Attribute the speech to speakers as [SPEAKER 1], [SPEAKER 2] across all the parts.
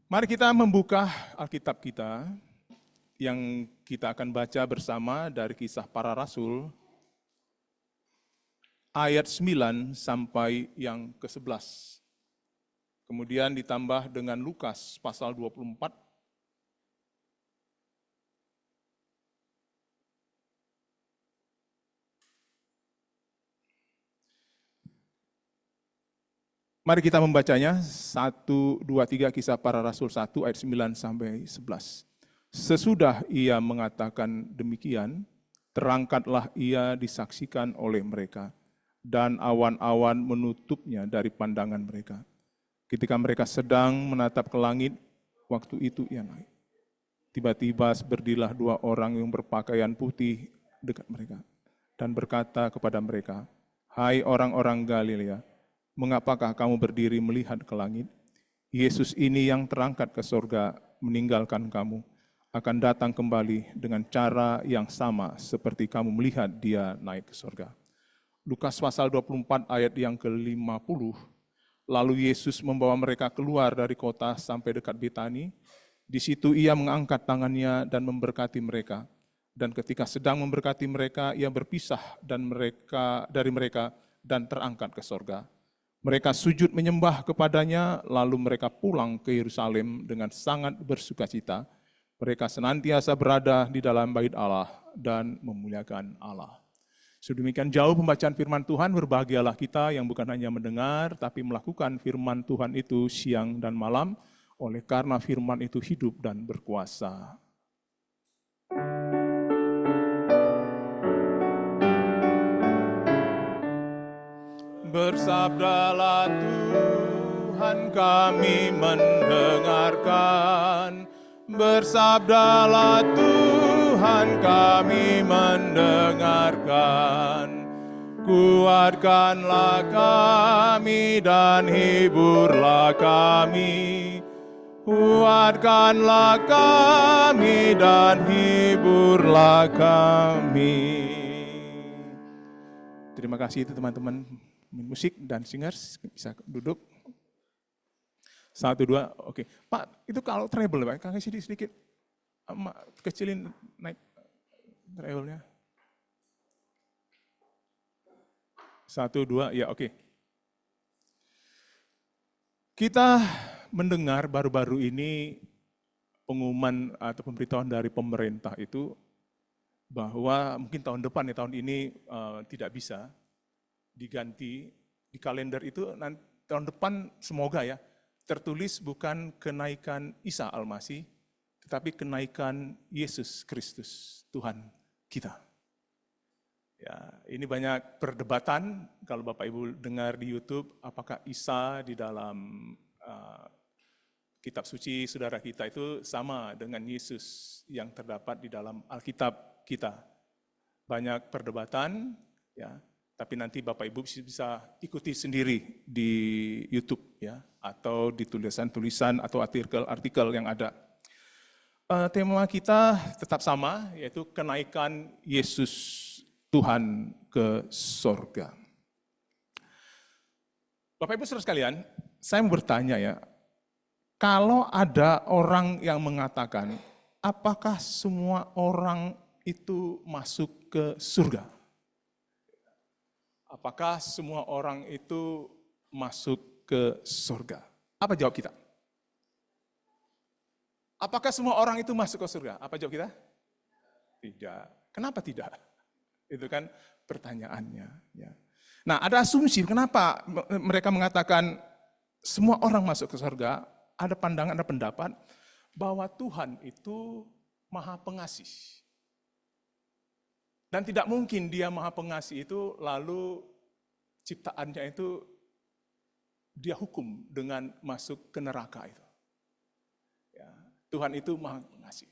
[SPEAKER 1] Mari kita membuka Alkitab kita yang kita akan baca bersama dari Kisah Para Rasul ayat 9 sampai yang ke-11. Kemudian ditambah dengan Lukas pasal 24 Mari kita membacanya, 1, 2, 3, Kisah Para Rasul 1 ayat 9 sampai 11. Sesudah ia mengatakan demikian, terangkatlah ia disaksikan oleh mereka, dan awan-awan menutupnya dari pandangan mereka. Ketika mereka sedang menatap ke langit, waktu itu ia naik. Tiba-tiba berdirilah 2 orang yang berpakaian putih dekat mereka, dan berkata kepada mereka, "Hai orang-orang Galilea, mengapakah kamu berdiri melihat ke langit? Yesus ini yang terangkat ke sorga meninggalkan kamu, akan datang kembali dengan cara yang sama seperti kamu melihat dia naik ke sorga." Lukas pasal 24 ayat yang ke-50, lalu Yesus membawa mereka keluar dari kota sampai dekat Betani. Di situ ia mengangkat tangannya dan memberkati mereka. Dan ketika sedang memberkati mereka, ia berpisah dari mereka dan terangkat ke sorga. Mereka sujud menyembah kepadanya, lalu mereka pulang ke Yerusalem dengan sangat bersukacita. Mereka senantiasa berada di dalam bait Allah dan memuliakan Allah. Sedemikian jauh pembacaan firman Tuhan, berbahagialah kita yang bukan hanya mendengar, tapi melakukan firman Tuhan itu siang dan malam, oleh karena firman itu hidup dan berkuasa. Bersabdalah Tuhan, kami mendengarkan. Bersabdalah Tuhan, kami mendengarkan. Kuatkanlah kami dan hiburlah kami. Kuatkanlah kami dan hiburlah kami. Terima kasih itu teman-teman musik dan singers, bisa duduk. 1, 2, oke. Pak, itu kalau treble, Pak, kasih sedikit, kecilin, naik treble-nya. 1, 2, ya oke. Kita mendengar baru-baru ini pengumuman atau pemberitahuan dari pemerintah itu bahwa mungkin tahun depan, tahun ini tidak bisa diganti di kalender itu. Nanti tahun depan semoga ya tertulis bukan kenaikan Isa Al-Masih, tetapi kenaikan Yesus Kristus Tuhan kita. Ya, ini banyak perdebatan kalau Bapak Ibu dengar di YouTube, apakah Isa di dalam kitab suci saudara kita itu sama dengan Yesus yang terdapat di dalam Alkitab kita. Banyak perdebatan, ya. Tapi nanti Bapak Ibu bisa ikuti sendiri di YouTube ya, atau di tulisan-tulisan atau artikel-artikel yang ada. Tema kita tetap sama, yaitu kenaikan Yesus Tuhan ke sorga. Bapak Ibu saudara sekalian, saya mau bertanya ya, kalau ada orang yang mengatakan, apakah semua orang itu masuk ke surga? Apakah semua orang itu masuk ke surga? Apa jawab kita? Apakah semua orang itu masuk ke surga? Apa jawab kita? Tidak. Kenapa tidak? Itu kan pertanyaannya. Ya. Nah, ada asumsi kenapa mereka mengatakan semua orang masuk ke surga. Ada pandangan, ada pendapat bahwa Tuhan itu Maha Pengasih. Dan tidak mungkin dia Maha Pengasih itu lalu ciptaannya itu dia hukum dengan masuk ke neraka itu. Ya, Tuhan itu Maha Pengasih.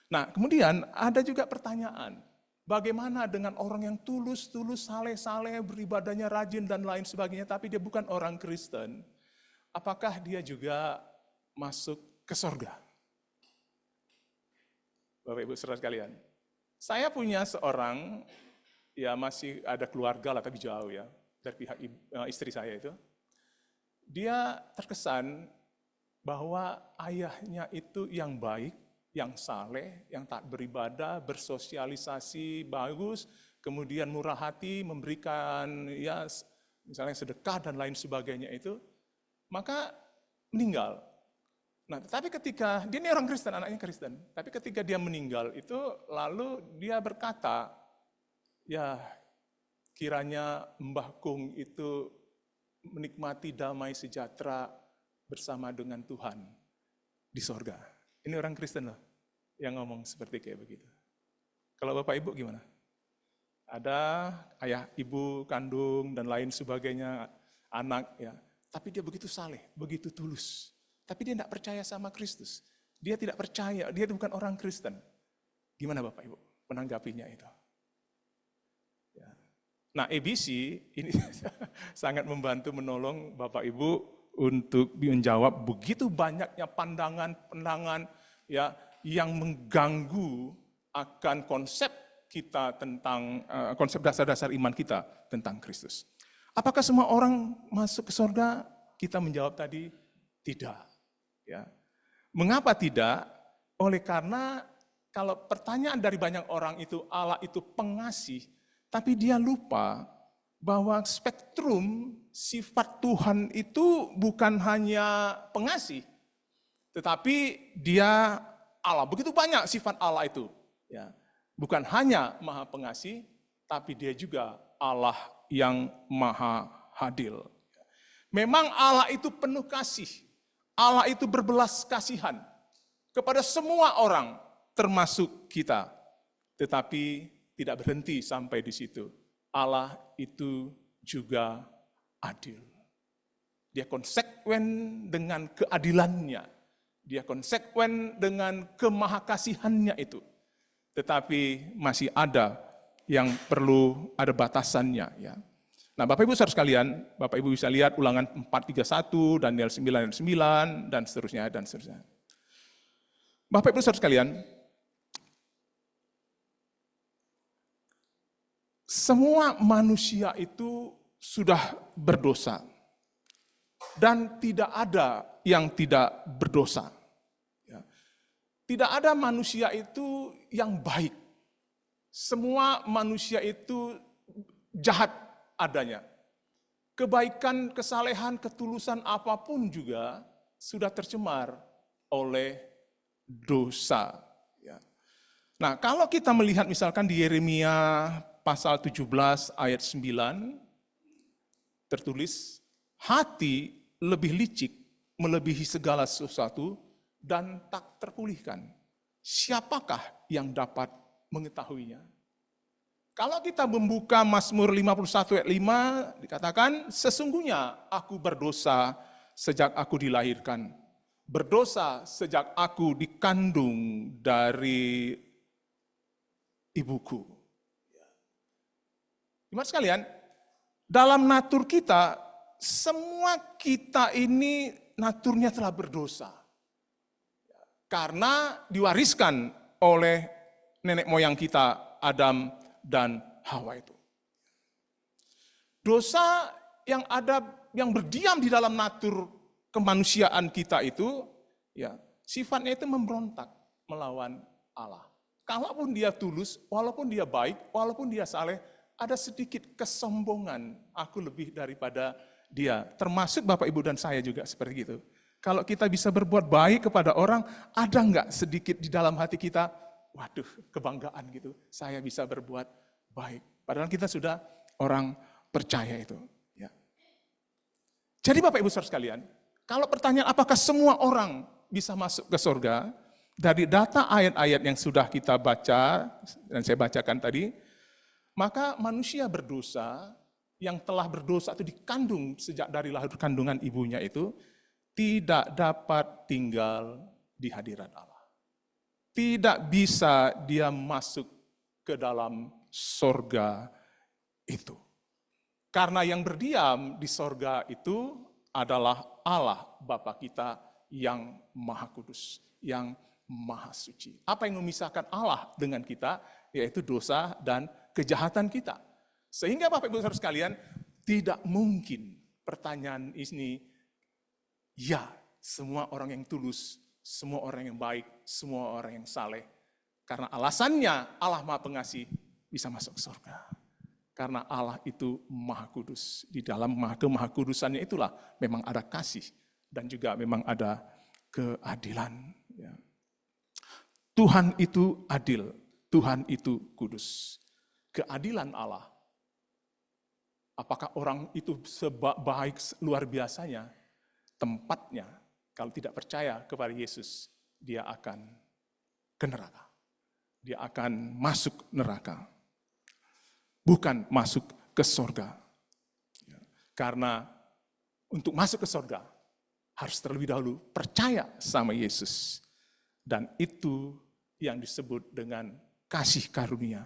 [SPEAKER 1] Nah, kemudian ada juga pertanyaan, bagaimana dengan orang yang tulus, saleh-saleh, beribadahnya rajin dan lain sebagainya, tapi dia bukan orang Kristen, apakah dia juga masuk ke surga? Bapak Ibu saudara sekalian, saya punya seorang, ya masih ada keluarga lah tapi jauh ya, dari pihak istri saya itu. Dia terkesan bahwa ayahnya itu yang baik, yang saleh, yang tak beribadah, bersosialisasi bagus, kemudian murah hati, memberikan ya misalnya sedekah dan lain sebagainya itu, maka meninggal. Nah, tapi ketika dia ini orang Kristen, anaknya Kristen, tapi ketika dia meninggal itu lalu dia berkata, ya kiranya Mbah Kung itu menikmati damai sejahtera bersama dengan Tuhan di sorga. Ini orang Kristen loh yang ngomong seperti kayak begitu. Kalau Bapak Ibu gimana? Ada ayah, ibu, kandung, dan lain sebagainya, anak ya. Tapi dia begitu saleh, begitu tulus. Tapi dia tidak percaya sama Kristus. Dia tidak percaya, dia bukan orang Kristen. Gimana Bapak Ibu menanggapinya itu? Ya. Nah, ABC ini sangat membantu menolong Bapak Ibu untuk menjawab begitu banyaknya pandangan-pandangan ya yang mengganggu akan konsep kita tentang konsep dasar-dasar iman kita tentang Kristus. Apakah semua orang masuk ke surga? Kita menjawab tadi tidak. Ya. Mengapa tidak? Oleh karena kalau pertanyaan dari banyak orang itu Allah itu pengasih, tapi dia lupa bahwa spektrum sifat Tuhan itu bukan hanya pengasih, tetapi dia Allah. Begitu banyak sifat Allah itu. Ya. Bukan hanya maha pengasih, tapi dia juga Allah yang maha adil. Memang Allah itu penuh kasih. Allah itu berbelas kasihan kepada semua orang, termasuk kita. Tetapi tidak berhenti sampai di situ. Allah itu juga adil. Dia konsekuen dengan keadilannya. Dia konsekuen dengan kemahakasihannya itu. Tetapi masih ada yang perlu ada batasannya. Ya. Nah, Bapak Ibu saudara sekalian, Bapak Ibu bisa lihat Ulangan 4:31, Daniel 9:9, dan seterusnya, dan seterusnya. Bapak Ibu saudara sekalian, semua manusia itu sudah berdosa. Dan tidak ada yang tidak berdosa. Ya. Tidak ada manusia itu yang baik. Semua manusia itu jahat adanya. Kebaikan, kesalehan, ketulusan apapun juga sudah tercemar oleh dosa. Ya. Nah, kalau kita melihat misalkan di Yeremia pasal 17 ayat 9, tertulis, hati lebih licik melebihi segala sesuatu dan tak terpulihkan. Siapakah yang dapat mengetahuinya? Kalau kita membuka Mazmur 51 ayat 5, dikatakan, sesungguhnya aku berdosa sejak aku dilahirkan. Berdosa sejak aku dikandung dari ibuku. Teman sekalian, dalam natur kita, semua kita ini naturnya telah berdosa. Karena diwariskan oleh nenek moyang kita, Adam dan Hawa itu. Dosa yang ada, yang berdiam di dalam natur kemanusiaan kita itu, ya sifatnya itu memberontak melawan Allah. Kalaupun dia tulus, walaupun dia baik, walaupun dia saleh, ada sedikit kesombongan, aku lebih daripada dia. Termasuk Bapak Ibu dan saya juga seperti itu. Kalau kita bisa berbuat baik kepada orang, ada enggak sedikit di dalam hati kita, waduh, kebanggaan gitu, saya bisa berbuat baik. Padahal kita sudah orang percaya itu. Ya. Jadi Bapak Ibu saudara sekalian, kalau pertanyaan apakah semua orang bisa masuk ke surga, dari data ayat-ayat yang sudah kita baca, dan saya bacakan tadi, maka manusia berdosa, yang telah berdosa itu dikandung sejak dari lahir kandungan ibunya itu, tidak dapat tinggal di hadirat Allah. Tidak bisa dia masuk ke dalam sorga itu. Karena yang berdiam di sorga itu adalah Allah Bapa kita yang Maha Kudus, yang Maha Suci. Apa yang memisahkan Allah dengan kita? Yaitu dosa dan kejahatan kita. Sehingga Bapak Ibu saudara sekalian, tidak mungkin pertanyaan ini, ya semua orang yang tulus, semua orang yang baik, semua orang yang saleh. Karena alasannya Allah Maha Pengasih bisa masuk ke surga. Karena Allah itu Maha Kudus. Di dalam kemahakudusannya itulah memang ada kasih dan juga memang ada keadilan. Ya. Tuhan itu adil, Tuhan itu kudus. Keadilan Allah. Apakah orang itu sebaik luar biasanya? Tempatnya, kalau tidak percaya kepada Yesus, dia akan ke neraka. Dia akan masuk neraka. Bukan masuk ke surga. Karena untuk masuk ke surga, harus terlebih dahulu percaya sama Yesus. Dan itu yang disebut dengan kasih karunia.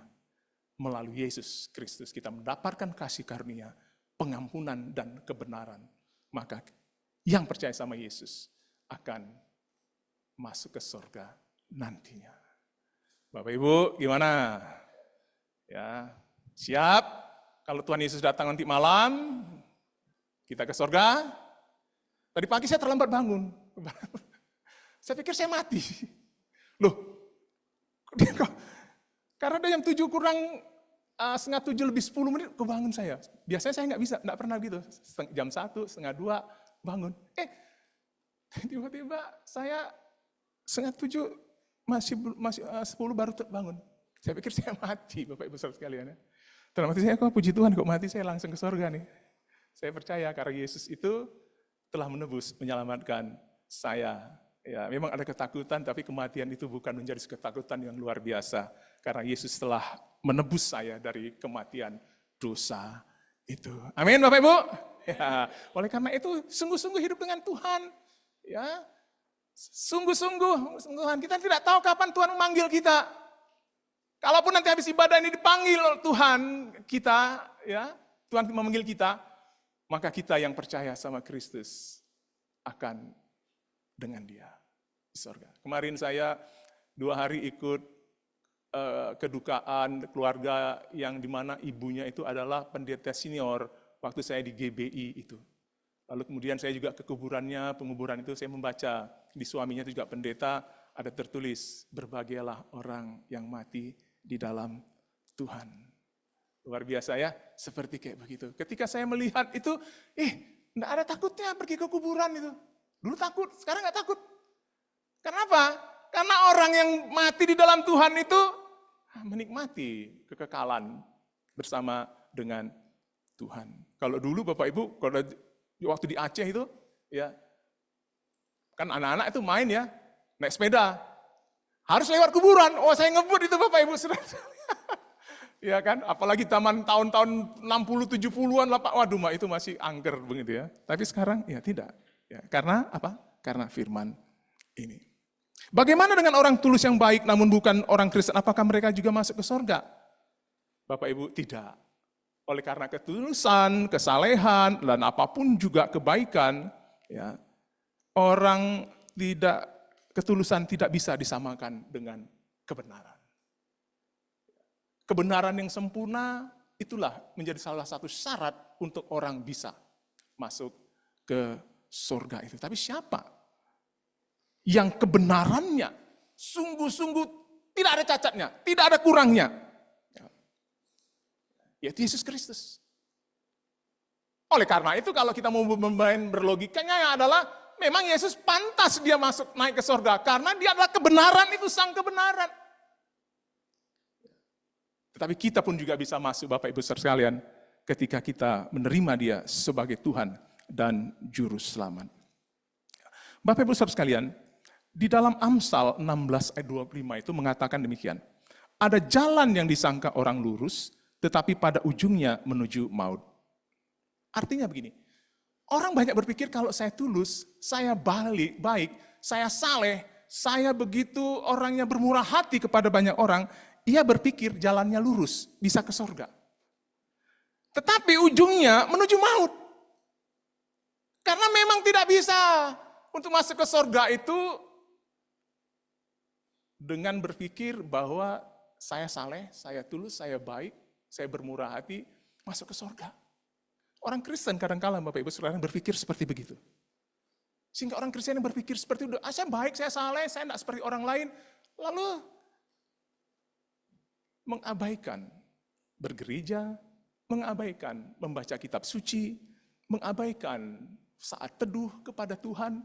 [SPEAKER 1] Melalui Yesus Kristus kita mendapatkan kasih karunia, pengampunan dan kebenaran. Maka yang percaya sama Yesus akan masuk ke surga nantinya. Bapak Ibu gimana? Ya, siap? Kalau Tuhan Yesus datang nanti malam, kita ke surga. Tadi pagi saya terlambat bangun. Saya pikir saya mati. Loh, karena ada jam 7 kurang setengah 7 lebih 10 menit kebangun saya. Biasanya saya nggak bisa, nggak pernah gitu. Jam 1, setengah 2 bangun. Tiba-tiba saya setengah 7 masih 10 baru bangun. Saya pikir saya mati, Bapak Ibu Saudara sekalian. Ya. Dalam hati saya, kok puji Tuhan kok mati, saya langsung ke surga nih. Saya percaya karena Yesus itu telah menebus, menyelamatkan saya. Ya, memang ada ketakutan, tapi kematian itu bukan menjadi ketakutan yang luar biasa. Karena Yesus telah menebus saya dari kematian dosa itu. Amin Bapak Ibu. Ya, oleh karena itu sungguh-sungguh hidup dengan Tuhan. Ya, sungguh-sungguh Tuhan. Kita tidak tahu kapan Tuhan memanggil kita. Kalaupun nanti habis ibadah ini dipanggil Tuhan kita, ya Tuhan memanggil kita, maka kita yang percaya sama Kristus akan dengan Dia di surga. Kemarin saya 2 hari ikut kedukaan keluarga yang dimana ibunya itu adalah pendeta senior waktu saya di GBI itu. Lalu kemudian saya juga ke kuburannya, penguburan itu saya membaca, di suaminya itu juga pendeta, ada tertulis, berbahagialah orang yang mati di dalam Tuhan. Luar biasa ya, seperti kayak begitu. Ketika saya melihat itu, enggak ada takutnya pergi ke kuburan itu. Dulu takut, sekarang enggak takut. Kenapa? Karena orang yang mati di dalam Tuhan itu menikmati kekekalan bersama dengan Tuhan. Kalau dulu Bapak Ibu, kalau waktu di Aceh itu, ya kan anak-anak itu main ya, naik sepeda. Harus lewat kuburan. Oh, saya ngebut itu Bapak Ibu. Ya kan, apalagi taman tahun-tahun 60 70-an lah Pak. Waduh, itu masih angker begitu ya. Tapi sekarang ya tidak. Ya, karena apa? Karena firman ini. Bagaimana dengan orang tulus yang baik namun bukan orang Kristen? Apakah mereka juga masuk ke surga? Bapak Ibu, tidak. Oleh karena ketulusan, kesalehan, dan apapun juga kebaikan, ya, orang tidak ketulusan tidak bisa disamakan dengan kebenaran. Kebenaran yang sempurna itulah menjadi salah satu syarat untuk orang bisa masuk ke surga itu. Tapi siapa yang kebenarannya sungguh-sungguh tidak ada cacatnya, tidak ada kurangnya? Yaitu Yesus Kristus. Oleh karena itu kalau kita mau bermain berlogikanya adalah memang Yesus pantas dia masuk naik ke surga karena dia adalah kebenaran, itu sang kebenaran. Tetapi kita pun juga bisa masuk Bapak Ibu saudara sekalian ketika kita menerima dia sebagai Tuhan dan juru selamat. Bapak Ibu saudara sekalian, di dalam Amsal 16 ayat 25 itu mengatakan demikian. Ada jalan yang disangka orang lurus, tetapi pada ujungnya menuju maut. Artinya begini, orang banyak berpikir kalau saya tulus, saya baik, saya saleh, saya begitu orangnya bermurah hati kepada banyak orang, ia berpikir jalannya lurus, bisa ke surga. Tetapi ujungnya menuju maut. Karena memang tidak bisa untuk masuk ke surga itu dengan berpikir bahwa saya saleh, saya tulus, saya baik, saya bermurah hati, masuk ke surga. Orang Kristen kadang-kadang Bapak Ibu Saudara berpikir seperti begitu. Sehingga orang Kristen yang berpikir seperti itu, saya baik, saya saleh, saya tidak seperti orang lain. Lalu mengabaikan bergereja, mengabaikan membaca kitab suci, mengabaikan saat teduh kepada Tuhan,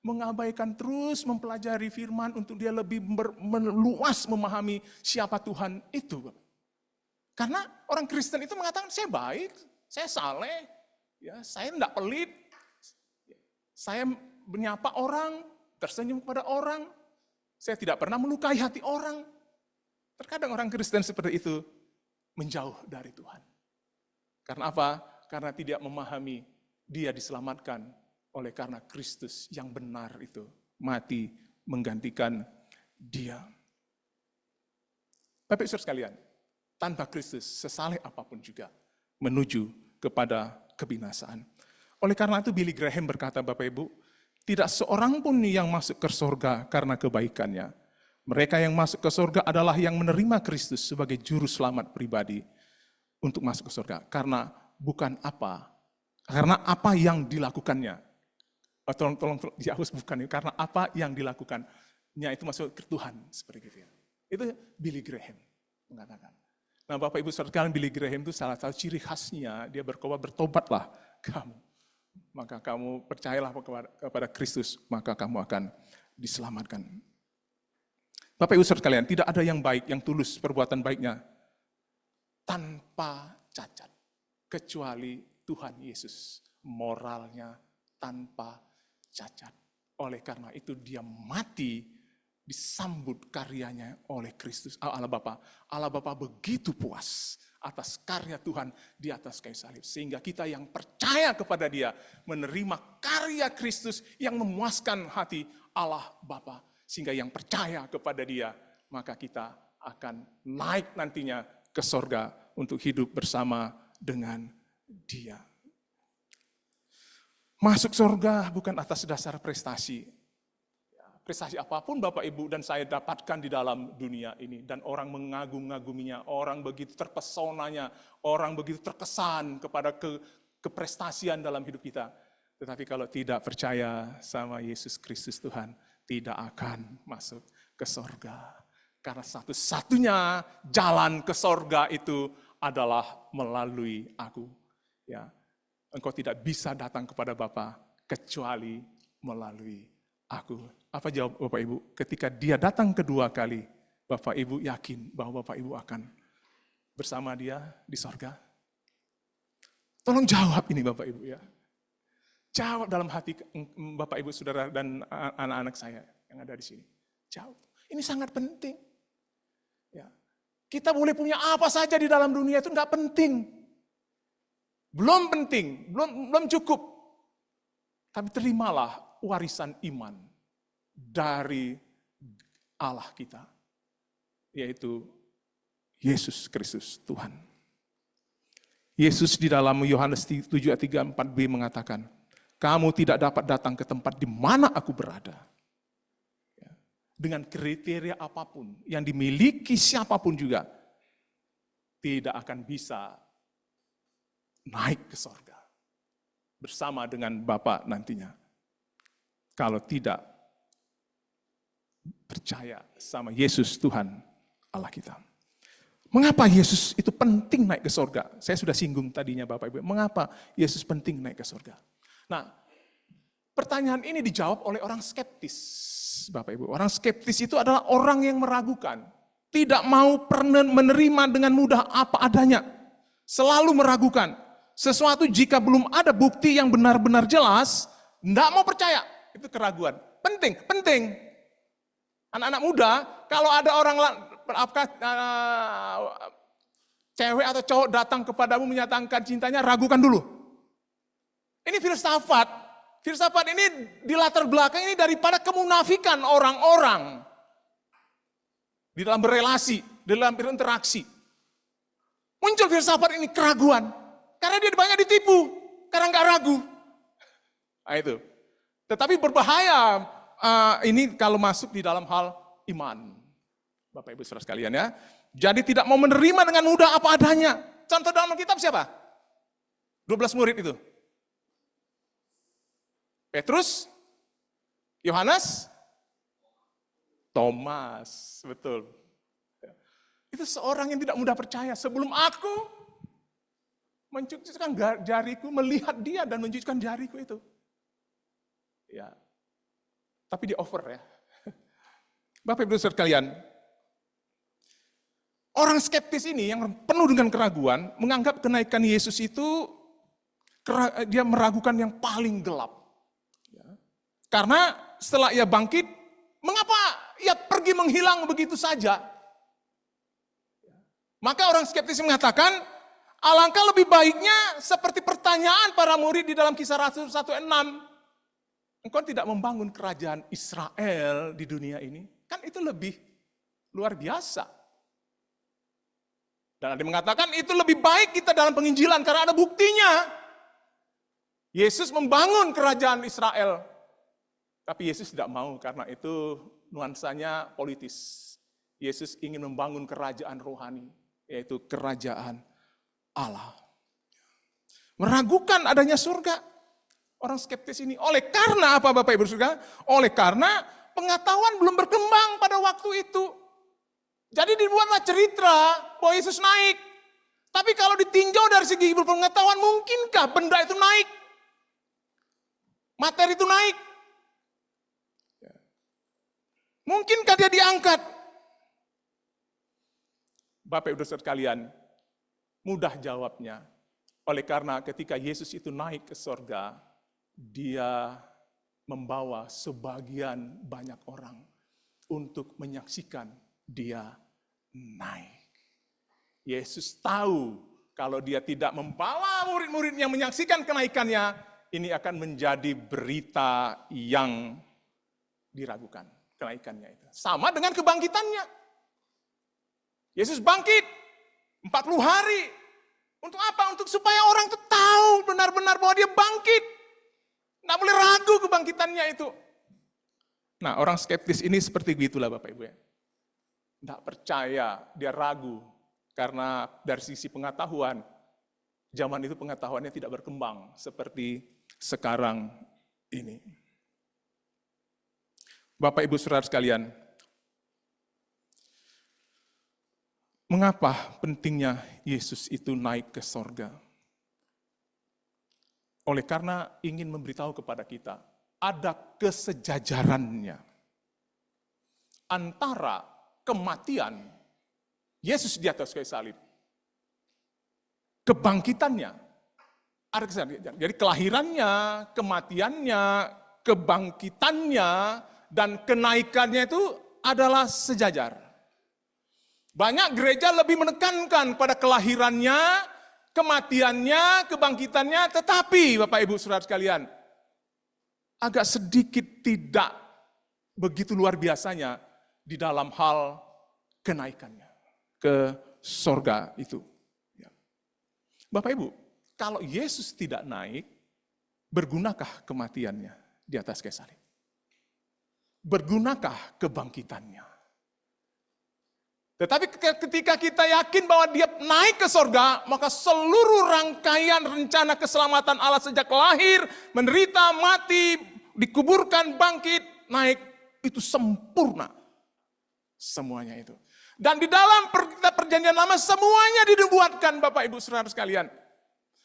[SPEAKER 1] mengabaikan terus mempelajari firman untuk dia lebih meluas memahami siapa Tuhan itu. Karena orang Kristen itu mengatakan, saya baik, saya saleh, ya, saya tidak pelit, saya menyapa orang, tersenyum kepada orang, saya tidak pernah melukai hati orang. Terkadang orang Kristen seperti itu menjauh dari Tuhan. Karena apa? Karena tidak memahami dia diselamatkan oleh karena Kristus yang benar itu mati menggantikan dia. Bapak Ibu sekalian, tanpa Kristus sesaleh apapun juga menuju kepada kebinasaan. Oleh karena itu Billy Graham berkata, Bapak Ibu, tidak seorang pun yang masuk ke surga karena kebaikannya. Mereka yang masuk ke surga adalah yang menerima Kristus sebagai juru selamat pribadi untuk masuk ke surga. Karena apa yang dilakukannya. Tolong dihapus bukan, karena apa yang dilakukannya itu masuk ke Tuhan. Seperti itu ya. Itu Billy Graham mengatakan. Nah Bapak Ibu sekalian, Billy Graham itu salah satu ciri khasnya, dia bertobatlah kamu. Maka kamu percayalah kepada Kristus, maka kamu akan diselamatkan. Bapak Ibu sekalian, tidak ada yang baik, yang tulus perbuatan baiknya tanpa cacat, kecuali Tuhan Yesus, moralnya tanpa cacat. Oleh karena itu dia mati, disambut karyanya oleh Kristus, Allah Bapa. Allah Bapa begitu puas atas karya Tuhan di atas kayu salib. Sehingga kita yang percaya kepada dia, menerima karya Kristus yang memuaskan hati Allah Bapa. Sehingga yang percaya kepada dia, maka kita akan naik nantinya ke sorga untuk hidup bersama dengan dia. Masuk sorga bukan atas dasar prestasi. Prestasi apapun Bapak Ibu dan saya dapatkan di dalam dunia ini. Dan orang mengagum-ngaguminya, orang begitu terpesonanya, orang begitu terkesan kepada keprestasian dalam hidup kita. Tetapi kalau tidak percaya sama Yesus Kristus Tuhan, tidak akan masuk ke sorga. Karena satu-satunya jalan ke sorga itu adalah melalui aku. Ya, engkau tidak bisa datang kepada Bapa kecuali melalui aku. Apa jawab Bapak Ibu? Ketika dia datang kedua kali, Bapak Ibu yakin bahwa Bapak Ibu akan bersama dia di sorga? Tolong jawab ini Bapak Ibu ya. Jawab dalam hati Bapak Ibu Saudara dan anak-anak saya yang ada di sini. Jawab. Ini sangat penting. Ya. Kita boleh punya apa saja di dalam dunia itu enggak penting. Belum penting, belum cukup. Tapi terimalah warisan iman dari Allah kita, yaitu Yesus Kristus Tuhan. Yesus di dalam Yohanes 7:3-4b mengatakan, kamu tidak dapat datang ke tempat di mana aku berada. Dengan kriteria apapun yang dimiliki siapapun juga, tidak akan bisa naik ke sorga bersama dengan Bapa nantinya. Kalau tidak percaya sama Yesus Tuhan Allah kita. Mengapa Yesus itu penting naik ke sorga? Saya sudah singgung tadinya Bapak Ibu. Mengapa Yesus penting naik ke sorga? Nah, pertanyaan ini dijawab oleh orang skeptis, Bapak Ibu. Orang skeptis itu adalah orang yang meragukan. Tidak mau menerima dengan mudah apa adanya. Selalu meragukan. Sesuatu jika belum ada bukti yang benar-benar jelas, tidak mau percaya. Itu keraguan. Penting. Anak-anak muda, kalau ada orang cewek atau cowok datang kepadamu menyatakan cintanya, ragukan dulu. Ini filsafat. Filsafat ini di latar belakang ini daripada kemunafikan orang-orang di dalam berelasi, di dalam berinteraksi. Muncul filsafat ini keraguan. Karena dia banyak ditipu, karena nggak ragu. Nah, itu. Tetapi berbahaya ini kalau masuk di dalam hal iman. Bapak Ibu Saudara sekalian ya. Jadi tidak mau menerima dengan mudah apa adanya. Contoh dalam kitab siapa? 12 murid itu. Petrus, Yohanes? Thomas, betul. Itu seorang yang tidak mudah percaya. Sebelum aku mencucukkan jariku, melihat dia dan mencucukkan jariku itu. Ya. Tapi dia over ya. Bapak Ibu Saudara sekalian, orang skeptis ini yang penuh dengan keraguan, menganggap kenaikan Yesus itu, dia meragukan yang paling gelap. Karena setelah ia bangkit, mengapa ia pergi menghilang begitu saja? Maka orang skeptis mengatakan, alangkah lebih baiknya seperti pertanyaan para murid di dalam Kisah Rasul 1:6. Engkau tidak membangun kerajaan Israel di dunia ini? Kan itu lebih luar biasa. Dan ada yang mengatakan itu lebih baik kita dalam penginjilan karena ada buktinya. Yesus membangun kerajaan Israel. Tapi Yesus tidak mau karena itu nuansanya politis. Yesus ingin membangun kerajaan rohani, yaitu kerajaan Allah. Meragukan adanya surga. Orang skeptis ini. Oleh karena apa Bapak Ibu Saudara? Oleh karena pengetahuan belum berkembang pada waktu itu. Jadi dibuatlah cerita bahwa Yesus naik. Tapi kalau ditinjau dari segi pengetahuan, mungkinkah benda itu naik? Materi itu naik? Mungkinkah dia diangkat? Bapak Ibu Saudara sekalian, mudah jawabnya. Oleh karena ketika Yesus itu naik ke sorga, dia membawa sebagian banyak orang untuk menyaksikan dia naik. Yesus tahu kalau dia tidak membawa murid-murid yang menyaksikan kenaikannya, ini akan menjadi berita yang diragukan. Kenaikannya itu. Sama dengan kebangkitannya. Yesus bangkit 40 hari. Untuk apa? Untuk supaya orang itu tahu benar-benar bahwa dia bangkit. Nggak boleh ragu kebangkitannya itu. Nah, orang skeptis ini seperti begitulah Bapak Ibu ya. Nggak percaya, dia ragu. Karena dari sisi pengetahuan, zaman itu pengetahuannya tidak berkembang seperti sekarang ini. Bapak Ibu Saudara sekalian, mengapa pentingnya Yesus itu naik ke sorga? Oleh karena ingin memberitahu kepada kita, ada kesejajarannya antara kematian Yesus di atas kayu salib, kebangkitannya, ada kesejajaran. Jadi kelahirannya, kematiannya, kebangkitannya, dan kenaikannya itu adalah sejajar. Banyak gereja lebih menekankan pada kelahirannya, kematiannya, kebangkitannya, tetapi Bapak Ibu Saudara sekalian, agak sedikit tidak begitu luar biasanya di dalam hal kenaikannya ke sorga itu. Bapak Ibu, kalau Yesus tidak naik, bergunakah kematiannya di atas kayu salib? Bergunakah kebangkitannya? Tetapi ketika kita yakin bahwa dia naik ke sorga, maka seluruh rangkaian rencana keselamatan Allah sejak lahir, menderita, mati, dikuburkan, bangkit, naik, itu sempurna. Semuanya itu. Dan di dalam perjanjian lama semuanya dinubuatkan Bapak Ibu Saudara sekalian.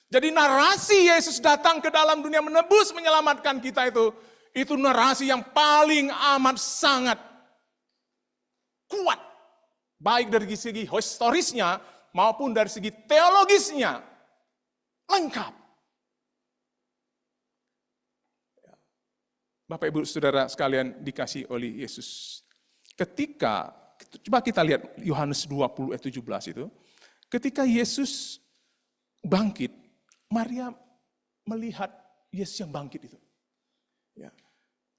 [SPEAKER 1] Jadi narasi Yesus datang ke dalam dunia menebus, menyelamatkan kita itu narasi yang paling amat sangat kuat. Baik dari segi historisnya maupun dari segi teologisnya. Lengkap. Bapak Ibu Saudara sekalian dikasih oleh Yesus. Ketika, coba kita lihat Yohanes 20 ayat 17 itu. Ketika Yesus bangkit, Maria melihat Yesus yang bangkit itu. Ya.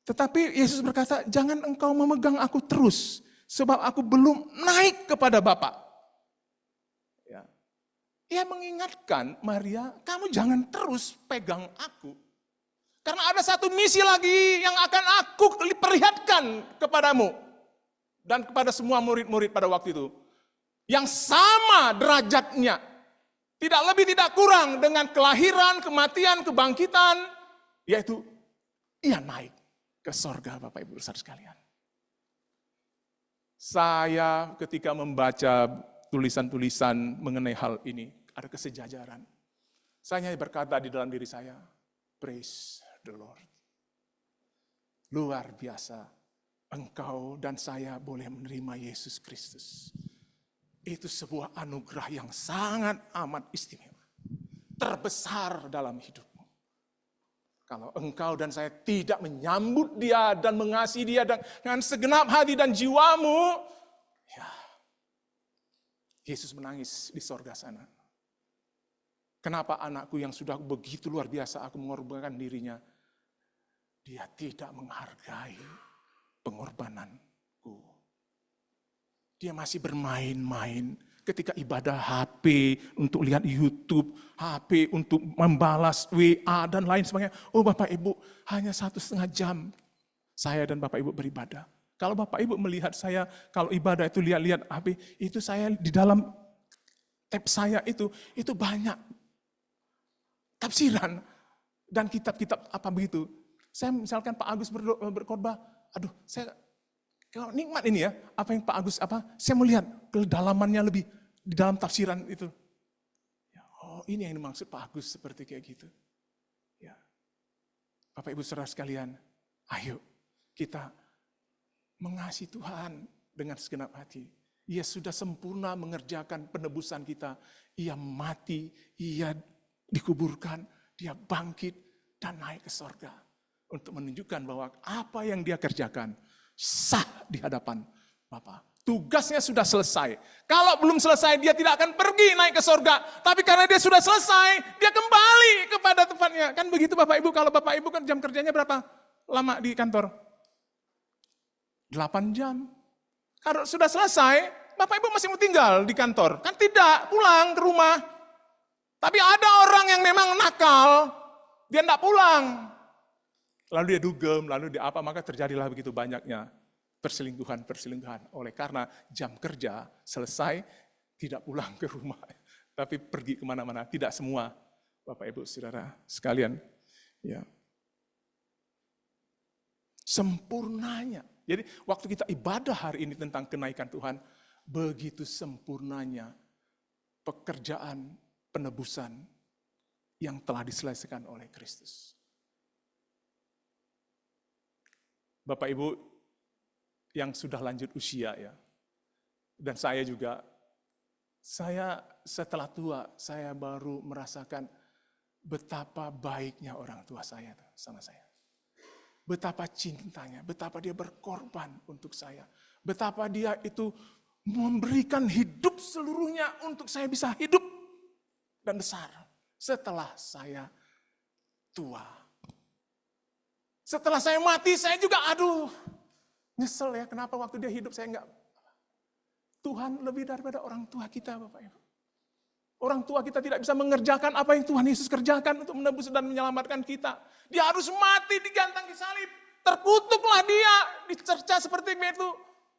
[SPEAKER 1] Tetapi Yesus berkata, jangan engkau memegang aku terus, sebab aku belum naik kepada Bapa. Ya. Ia mengingatkan Maria, kamu jangan terus pegang aku. Karena ada satu misi lagi yang akan aku perlihatkan kepadamu. Dan kepada semua murid-murid pada waktu itu. Yang sama derajatnya. Tidak lebih tidak kurang dengan kelahiran, kematian, kebangkitan. Yaitu ia naik ke ke sorga, Bapak Ibu saudara sekalian. Saya ketika membaca tulisan-tulisan mengenai hal ini, ada kesejajaran. Saya berkata di dalam diri saya, praise the Lord. Luar biasa, engkau dan saya boleh menerima Yesus Kristus. Itu sebuah anugerah yang sangat amat istimewa. Terbesar dalam hidupmu. Kalau engkau dan saya tidak menyambut dia dan mengasihi dia dengan segenap hati dan jiwamu, ya, Yesus menangis di sorga sana. Kenapa anakku yang sudah begitu luar biasa aku mengorbankan dirinya, dia tidak menghargai pengorbananku. Dia masih bermain-main. Ketika ibadah HP untuk lihat YouTube, HP untuk membalas WA dan lain sebagainya. Oh Bapak Ibu, hanya 1,5 jam saya dan Bapak Ibu beribadah. Kalau Bapak Ibu melihat saya, kalau ibadah itu lihat-lihat HP, itu saya di dalam tab saya itu banyak tafsiran dan kitab-kitab apa begitu. Saya misalkan Pak Agus berkhotbah, aduh saya kalau nikmat ini ya, apa yang Pak Agus saya melihat kedalamannya lebih di dalam tafsiran itu. Ya, oh ini yang dimaksud Pak Agus seperti kayak gitu. Ya. Bapak Ibu saudara sekalian, ayo kita mengasihi Tuhan dengan segenap hati. Ia sudah sempurna mengerjakan penebusan kita. Ia mati, ia dikuburkan, dia bangkit dan naik ke sorga. Untuk menunjukkan bahwa apa yang dia kerjakan sah di hadapan Bapa. Tugasnya sudah selesai. Kalau belum selesai, dia tidak akan pergi naik ke sorga. Tapi karena dia sudah selesai, dia kembali kepada tempatnya. Kan begitu Bapak Ibu, kalau Bapak Ibu kan jam kerjanya berapa lama di kantor? 8 jam. Kalau sudah selesai, Bapak Ibu masih mau tinggal di kantor. Kan tidak, pulang ke rumah. Tapi ada orang yang memang nakal, dia tidak pulang. Lalu dia dugem, lalu dia apa, maka terjadilah begitu banyaknya perselingkuhan. Oleh karena jam kerja selesai, tidak pulang ke rumah, tapi pergi kemana-mana. Tidak semua, Bapak Ibu Saudara sekalian. Ya. Sempurnanya. Jadi waktu kita ibadah hari ini tentang kenaikan Tuhan, begitu sempurnanya pekerjaan penebusan yang telah diselesaikan oleh Kristus. Bapak Ibu yang sudah lanjut usia ya, dan saya juga, saya setelah tua, saya baru merasakan betapa baiknya orang tua saya sama saya. Betapa cintanya, betapa dia berkorban untuk saya. Betapa dia itu memberikan hidup seluruhnya untuk saya bisa hidup dan besar setelah saya tua. Setelah saya mati, saya juga nyesel ya, kenapa waktu dia hidup saya enggak. Tuhan lebih daripada orang tua kita, Bapak Ibu. Orang tua kita tidak bisa mengerjakan apa yang Tuhan Yesus kerjakan untuk menebus dan menyelamatkan kita. Dia harus mati digantung di salib. Terkutuklah dia, dicerca seperti itu.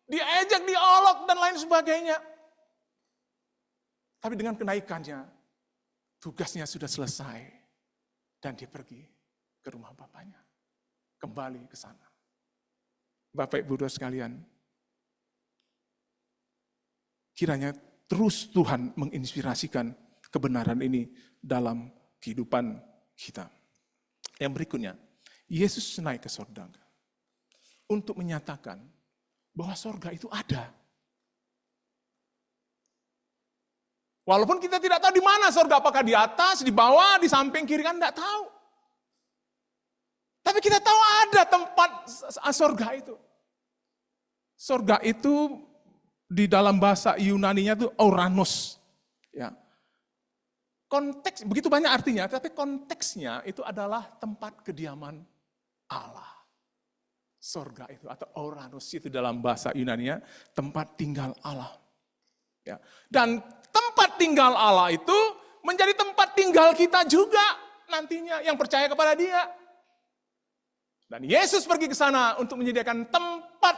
[SPEAKER 1] Diejek, diolok, dan lain sebagainya. Tapi dengan kenaikannya, tugasnya sudah selesai. Dan dia pergi ke rumah Bapaknya. Kembali ke sana. Bapak Ibu Saudara sekalian, kiranya terus Tuhan menginspirasikan kebenaran ini dalam kehidupan kita. Yang berikutnya, Yesus naik ke sorga untuk menyatakan bahwa sorga itu ada. Walaupun kita tidak tahu di mana sorga, apakah di atas, di bawah, di samping, kiri, kan tidak tahu. Tapi kita tahu ada tempat sorga itu. Sorga itu di dalam bahasa Yunaninya itu Ouranos. Ya. Konteks, begitu banyak artinya, tapi konteksnya itu adalah tempat kediaman Allah. Sorga itu atau Ouranos itu dalam bahasa Yunaninya tempat tinggal Allah. Ya. Dan tempat tinggal Allah itu menjadi tempat tinggal kita juga nantinya yang percaya kepada Dia. Dan Yesus pergi ke sana untuk menyediakan tempat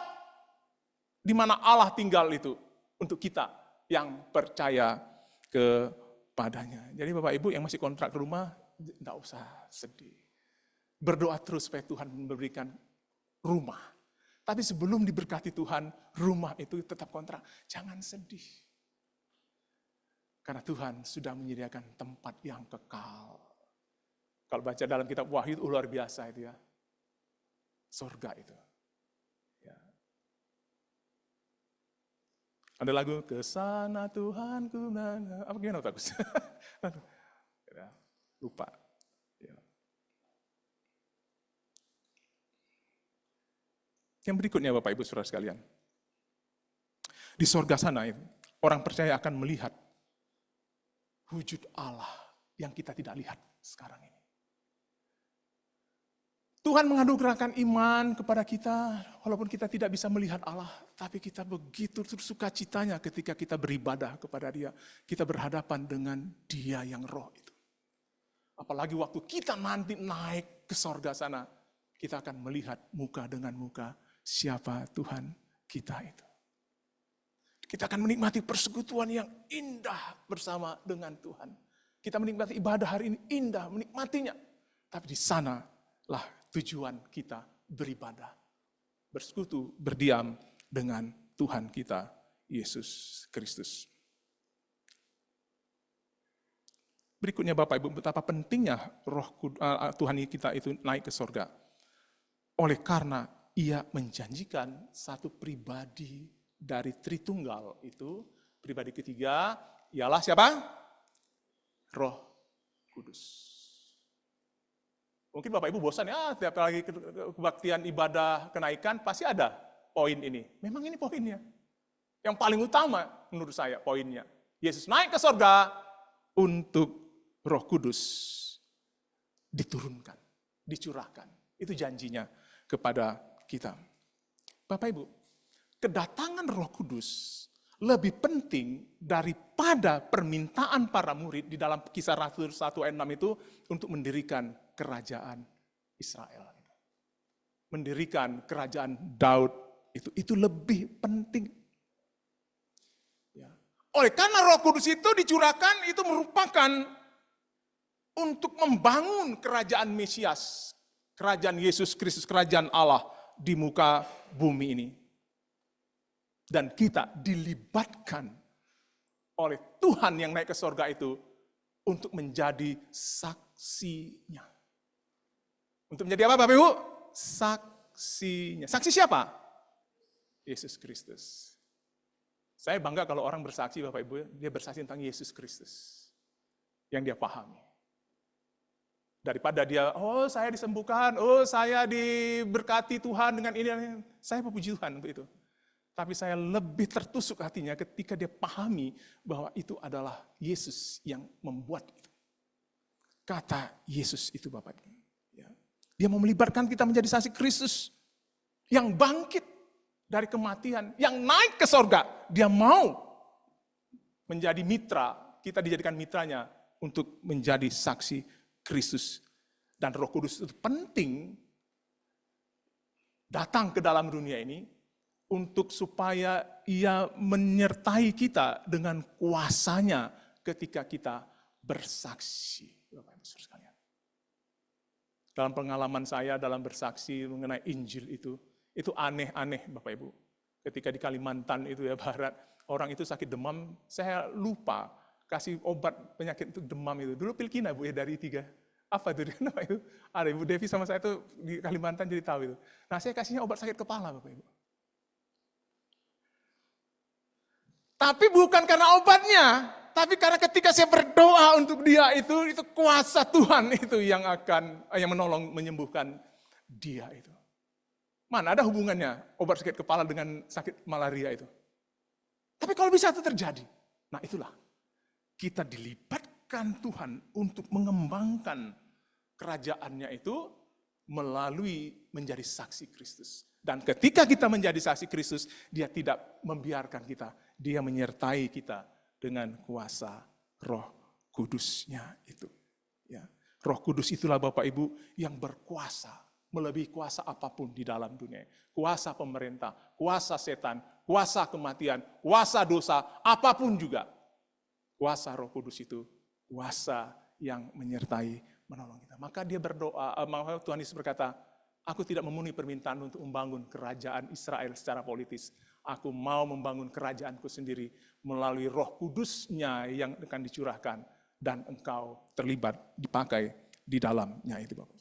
[SPEAKER 1] di mana Allah tinggal itu untuk kita yang percaya kepadanya. Jadi Bapak Ibu yang masih kontrak rumah, tidak usah sedih. Berdoa terus supaya Tuhan memberikan rumah. Tapi sebelum diberkati Tuhan, rumah itu tetap kontrak. Jangan sedih. Karena Tuhan sudah menyediakan tempat yang kekal. Kalau baca dalam kitab Wahyu itu luar biasa itu ya. Surga itu. Ya. Ada lagu, kesana Tuhanku, apa gimana bagus? Ya, lupa. Ya. Yang berikutnya Bapak Ibu Saudara sekalian. Di surga sana itu, orang percaya akan melihat wujud Allah yang kita tidak lihat sekarang ini. Tuhan menganugerahkan iman kepada kita, walaupun kita tidak bisa melihat Allah, tapi kita begitu sukacitanya ketika kita beribadah kepada Dia. Kita berhadapan dengan Dia yang roh itu. Apalagi waktu kita nanti naik ke sorga sana, kita akan melihat muka dengan muka siapa Tuhan kita itu. Kita akan menikmati persekutuan yang indah bersama dengan Tuhan. Kita menikmati ibadah hari ini indah, menikmatinya. Tapi di sanalah tujuan kita beribadah, bersekutu, berdiam dengan Tuhan kita, Yesus Kristus. Berikutnya Bapak Ibu, betapa pentingnya Tuhan kita itu naik ke surga. Oleh karena Ia menjanjikan satu pribadi dari Tritunggal itu, pribadi ketiga, ialah siapa? Roh Kudus. Mungkin Bapak Ibu bosan ya, tiap lagi kebaktian ibadah kenaikan pasti ada poin ini. Memang ini poinnya. Yang paling utama menurut saya poinnya. Yesus naik ke surga untuk Roh Kudus diturunkan, dicurahkan. Itu janjinya kepada kita. Bapak Ibu, kedatangan Roh Kudus lebih penting daripada permintaan para murid di dalam Kisah Rasul 1 ayat 6 itu untuk mendirikan kerajaan Israel. Mendirikan kerajaan Daud itu lebih penting. Ya. Oleh karena Roh Kudus itu dicurahkan, itu merupakan untuk membangun kerajaan Mesias, kerajaan Yesus Kristus, kerajaan Allah di muka bumi ini. Dan kita dilibatkan oleh Tuhan yang naik ke surga itu untuk menjadi saksinya. Untuk menjadi apa Bapak Ibu? Saksinya. Saksi siapa? Yesus Kristus. Saya bangga kalau orang bersaksi Bapak Ibu, dia bersaksi tentang Yesus Kristus. Yang dia pahami. Daripada dia, oh saya disembuhkan, oh saya diberkati Tuhan dengan ini. Saya puji Tuhan untuk itu. Tapi saya lebih tertusuk hatinya ketika dia pahami bahwa itu adalah Yesus yang membuat itu. Kata Yesus itu Bapak. Ya. Dia mau melibatkan kita menjadi saksi Kristus yang bangkit dari kematian, yang naik ke sorga. Dia mau menjadi mitra, kita dijadikan mitranya untuk menjadi saksi Kristus. Dan Roh Kudus itu penting datang ke dalam dunia ini untuk supaya Ia menyertai kita dengan kuasanya ketika kita bersaksi. Bapak Ibu Saudara sekalian. Dalam pengalaman saya dalam bersaksi mengenai Injil itu aneh-aneh Bapak Ibu. Ketika di Kalimantan itu ya Barat, orang itu sakit demam, saya lupa kasih obat penyakit itu demam itu. Dulu Pilkina Bu ya dari 3. Apa itu? Kenapa itu? Ada Ibu Devi sama saya itu di Kalimantan jadi tahu itu. Nah saya kasihnya obat sakit kepala Bapak Ibu. Tapi bukan karena obatnya, tapi karena ketika saya berdoa untuk dia itu kuasa Tuhan itu yang menolong menyembuhkan dia itu. Mana ada hubungannya obat sakit kepala dengan sakit malaria itu? Tapi kalau bisa itu terjadi, nah itulah kita dilibatkan Tuhan untuk mengembangkan kerajaannya itu melalui menjadi saksi Kristus. Dan ketika kita menjadi saksi Kristus, dia tidak membiarkan kita. Dia menyertai kita dengan kuasa Roh Kudus-Nya itu. Ya. Roh Kudus itulah Bapak Ibu yang berkuasa, melebihi kuasa apapun di dalam dunia. Kuasa pemerintah, kuasa setan, kuasa kematian, kuasa dosa, apapun juga. Kuasa Roh Kudus itu, kuasa yang menyertai, menolong kita. Maka dia berdoa, Tuhan Yesus berkata, Aku tidak memenuhi permintaan untuk membangun kerajaan Israel secara politis. Aku mau membangun kerajaanku sendiri melalui Roh Kudus-Nya yang akan dicurahkan dan engkau terlibat, dipakai di dalamnya itu, Bapak.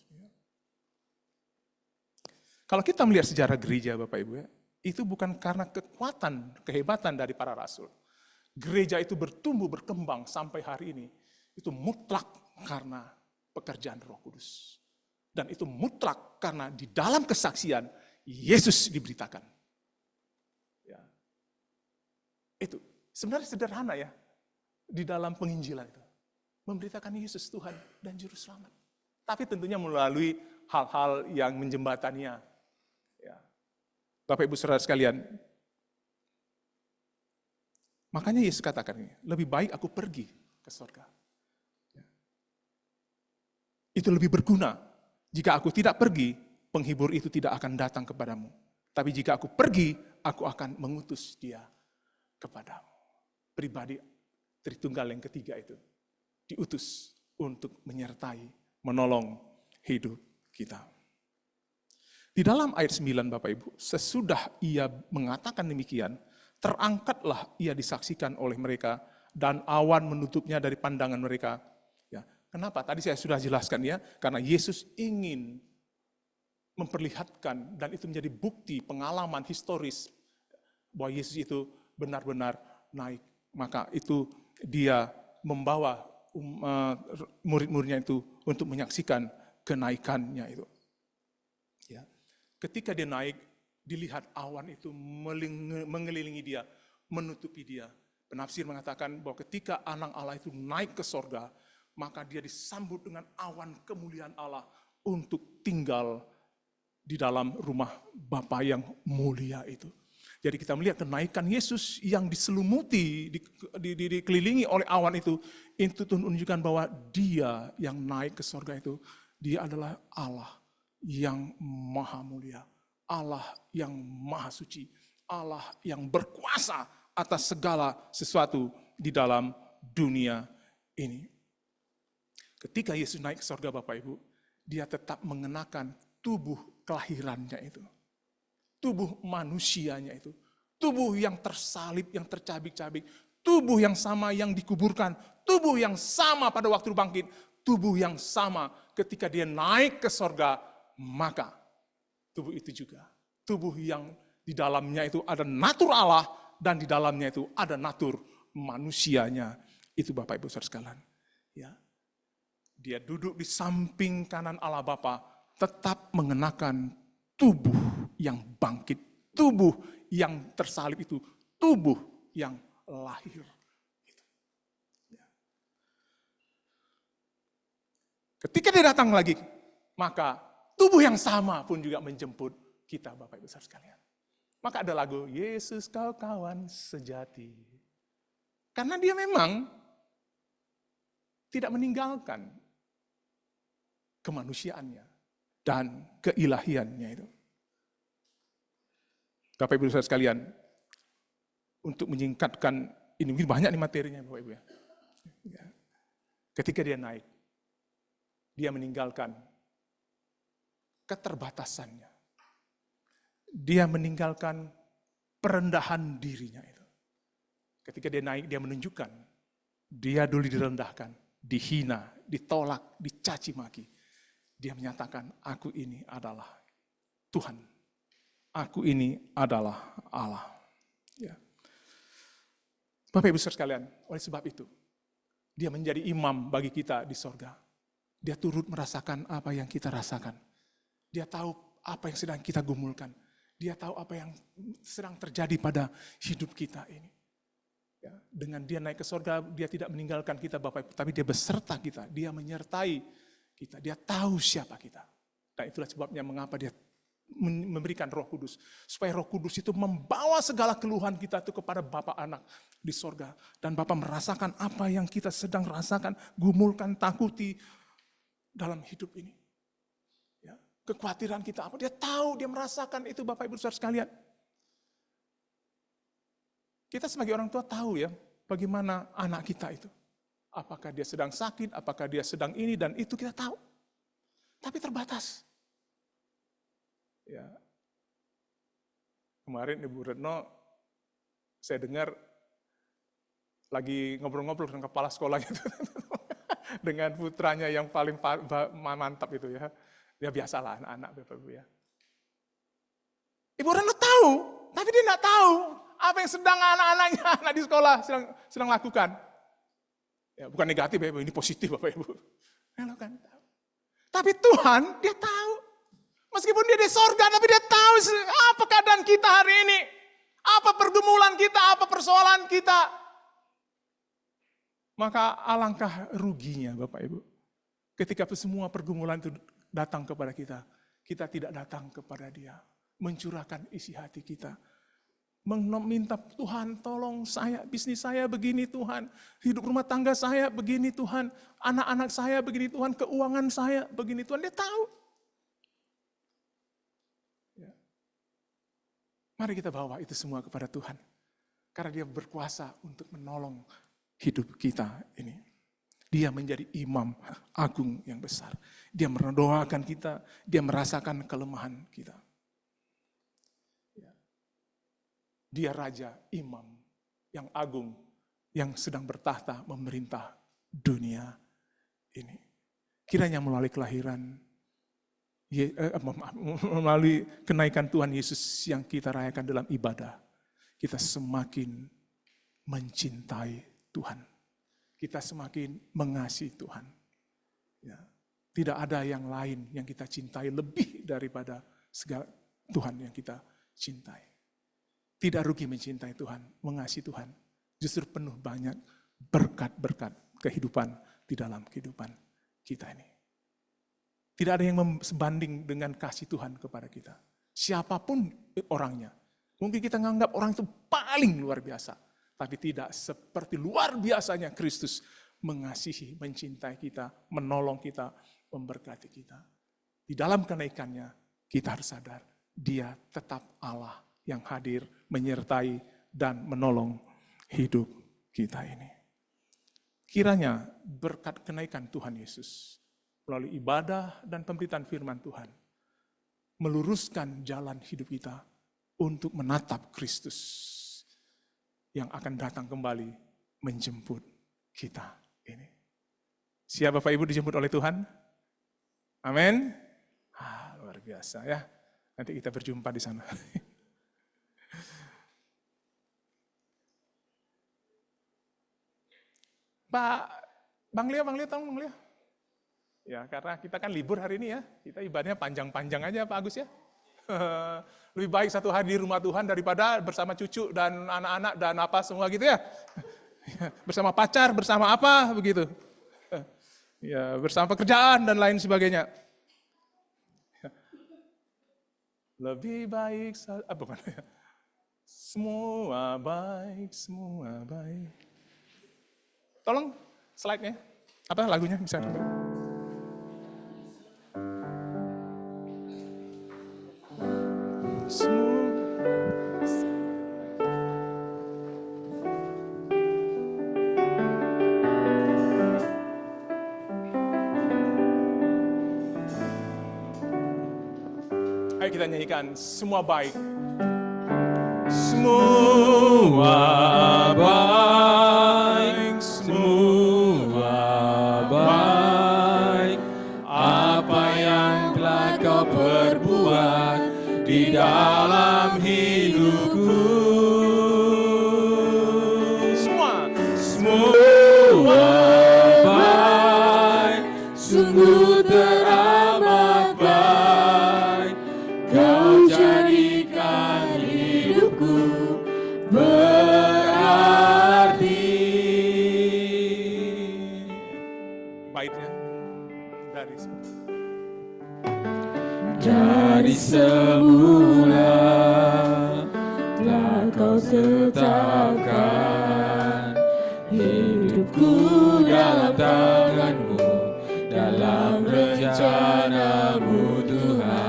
[SPEAKER 1] Kalau kita melihat sejarah gereja, Bapak Ibu ya, itu bukan karena kekuatan, kehebatan dari para rasul. Gereja itu bertumbuh, berkembang sampai hari ini. Itu mutlak karena pekerjaan Roh Kudus. Dan itu mutlak karena di dalam kesaksian Yesus diberitakan. Ya. Itu sebenarnya sederhana ya, di dalam penginjilan itu. Memberitakan Yesus Tuhan dan Juru Selamat. Tapi tentunya melalui hal-hal yang menjembataninya. Ya. Bapak Ibu Saudara sekalian, makanya Yesus katakan ini, lebih baik aku pergi ke surga. Ya. Itu lebih berguna. Jika aku tidak pergi, penghibur itu tidak akan datang kepadamu. Tapi jika aku pergi, aku akan mengutus dia kepadamu. Pribadi Tritunggal yang ketiga itu diutus untuk menyertai, menolong hidup kita. Di dalam ayat 9 Bapak Ibu, sesudah ia mengatakan demikian, terangkatlah ia disaksikan oleh mereka dan awan menutupnya dari pandangan mereka. Ya, kenapa? Tadi saya sudah jelaskan ya, karena Yesus ingin memperlihatkan dan itu menjadi bukti pengalaman historis bahwa Yesus itu benar-benar naik. Maka itu dia membawa murid-muridnya itu untuk menyaksikan kenaikannya itu. Ya. Ketika dia naik, dilihat awan itu mengelilingi dia, menutupi dia. Penafsir mengatakan bahwa ketika anak Allah itu naik ke sorga, maka dia disambut dengan awan kemuliaan Allah untuk tinggal di dalam rumah Bapa yang mulia itu. Jadi kita melihat kenaikan Yesus yang diselumuti, dikelilingi oleh awan itu menunjukkan bahwa dia yang naik ke sorga itu, dia adalah Allah yang maha mulia, Allah yang maha suci, Allah yang berkuasa atas segala sesuatu di dalam dunia ini. Ketika Yesus naik ke sorga Bapak Ibu, dia tetap mengenakan tubuh kelahirannya itu. Tubuh manusianya itu. Tubuh yang tersalib, yang tercabik-cabik. Tubuh yang sama yang dikuburkan. Tubuh yang sama pada waktu bangkit. Tubuh yang sama ketika dia naik ke sorga, maka tubuh itu juga. Tubuh yang di dalamnya itu ada natur Allah dan di dalamnya itu ada natur manusianya. Itu Bapak Ibu Saudara sekalian. Ya. Dia duduk di samping kanan Allah Bapa, tetap mengenakan tubuh yang bangkit, tubuh yang tersalib itu, tubuh yang lahir. Ketika dia datang lagi, maka tubuh yang sama pun juga menjemput kita Bapak Ibu Saudara sekalian. Maka ada lagu, Yesus kau kawan sejati. Karena dia memang tidak meninggalkan kemanusiaannya dan keilahiannya itu. Bapak Ibu Saudara sekalian, untuk menyingkatkan, ini banyak nih materinya Bapak Ibu ya. Ketika dia naik, dia meninggalkan keterbatasannya. Dia meninggalkan perendahan dirinya itu. Ketika dia naik, dia menunjukkan, dia dulu direndahkan, dihina, ditolak, dicaci maki. Dia menyatakan, aku ini adalah Tuhan. Aku ini adalah Allah. Ya. Bapak Ibu Saudara sekalian, oleh sebab itu, dia menjadi imam bagi kita di sorga. Dia turut merasakan apa yang kita rasakan. Dia tahu apa yang sedang kita gumulkan. Dia tahu apa yang sedang terjadi pada hidup kita ini. Ya, dengan dia naik ke sorga, dia tidak meninggalkan kita Bapak Ibu, tapi dia beserta kita. Dia menyertai kita, dia tahu siapa kita. Dan itulah sebabnya mengapa dia memberikan Roh Kudus. Supaya Roh Kudus itu membawa segala keluhan kita itu kepada Bapa Anak di sorga. Dan Bapa merasakan apa yang kita sedang rasakan, gumulkan, takuti dalam hidup ini. Ya, kekhawatiran kita apa, dia tahu, dia merasakan itu Bapak Ibu Saudara sekalian. Kita sebagai orang tua tahu ya, bagaimana anak kita itu. Apakah dia sedang sakit, apakah dia sedang ini dan itu kita tahu. Tapi terbatas. Ya. Kemarin Ibu Retno, saya dengar lagi ngobrol-ngobrol dengan kepala sekolahnya dengan putranya yang paling mantap itu ya. Ya biasalah anak-anak Bapak Ibu ya. Ibu Retno tahu, tapi dia tidak tahu apa yang sedang anak-anaknya anak di sekolah sedang lakukan. Ya, bukan negatif Bapak Ibu, ini positif Bapak Ibu. Tapi Tuhan, dia tahu. Meskipun dia di sorga, tapi dia tahu apa keadaan kita hari ini. Apa pergumulan kita, apa persoalan kita. Maka alangkah ruginya Bapak Ibu. Ketika semua pergumulan itu datang kepada kita, kita tidak datang kepada dia. Mencurahkan isi hati kita. Meminta Tuhan, tolong saya, bisnis saya begini Tuhan. Hidup rumah tangga saya begini Tuhan. Anak-anak saya begini Tuhan. Keuangan saya begini Tuhan. Dia tahu. Ya. Mari kita bawa itu semua kepada Tuhan. Karena dia berkuasa untuk menolong hidup kita ini. Dia menjadi imam agung yang besar. Dia mendoakan kita. Dia merasakan kelemahan kita. Dia raja, imam, yang agung, yang sedang bertahta memerintah dunia ini. Kiranya melalui kelahiran, melalui kenaikan Tuhan Yesus yang kita rayakan dalam ibadah, kita semakin mencintai Tuhan. Kita semakin mengasihi Tuhan. Ya. Tidak ada yang lain yang kita cintai lebih daripada segala Tuhan yang kita cintai. Tidak rugi mencintai Tuhan, mengasihi Tuhan. Justru penuh banyak berkat-berkat kehidupan di dalam kehidupan kita ini. Tidak ada yang sebanding dengan kasih Tuhan kepada kita. Siapapun orangnya. Mungkin kita menganggap orang itu paling luar biasa. Tapi tidak seperti luar biasanya Kristus mengasihi, mencintai kita, menolong kita, memberkati kita. Di dalam kenaikannya kita harus sadar dia tetap Allah yang hadir, menyertai, dan menolong hidup kita ini. Kiranya berkat kenaikan Tuhan Yesus, melalui ibadah dan pemberitaan firman Tuhan, meluruskan jalan hidup kita untuk menatap Kristus yang akan datang kembali menjemput kita ini. Siap Bapak Ibu dijemput oleh Tuhan? Amin. Luar biasa ya. Nanti kita berjumpa di sana. Bang Leo, tolong Bang Leo. Ya, karena kita kan libur hari ini ya. Kita ibadahnya panjang-panjang aja Pak Agus ya. Lebih baik satu hari di rumah Tuhan daripada bersama cucu dan anak-anak dan apa semua gitu ya. Bersama pacar, bersama apa begitu. Ya, bersama pekerjaan dan lain sebagainya. Lebih baik bukan. Semua baik, semua baik. Tolong slide-nya. Apa lagunya bisa? Ayo kita nyanyikan semua baik. Semua baik, semua baik. Apa yang telah kau perbuat di dalam hidupku. Semua baik, sungguh teramat baik. Kau jadikan hidupku berarti. Baiknya dari semula telah kau tetapkan hidupku dalam tanganmu, dalam rencanamu Tuhan.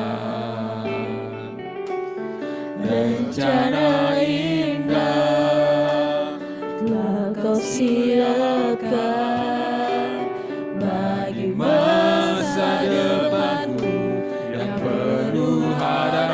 [SPEAKER 1] Rencana indah telah kau siapkan bagi masa depanku yang penuh harapan.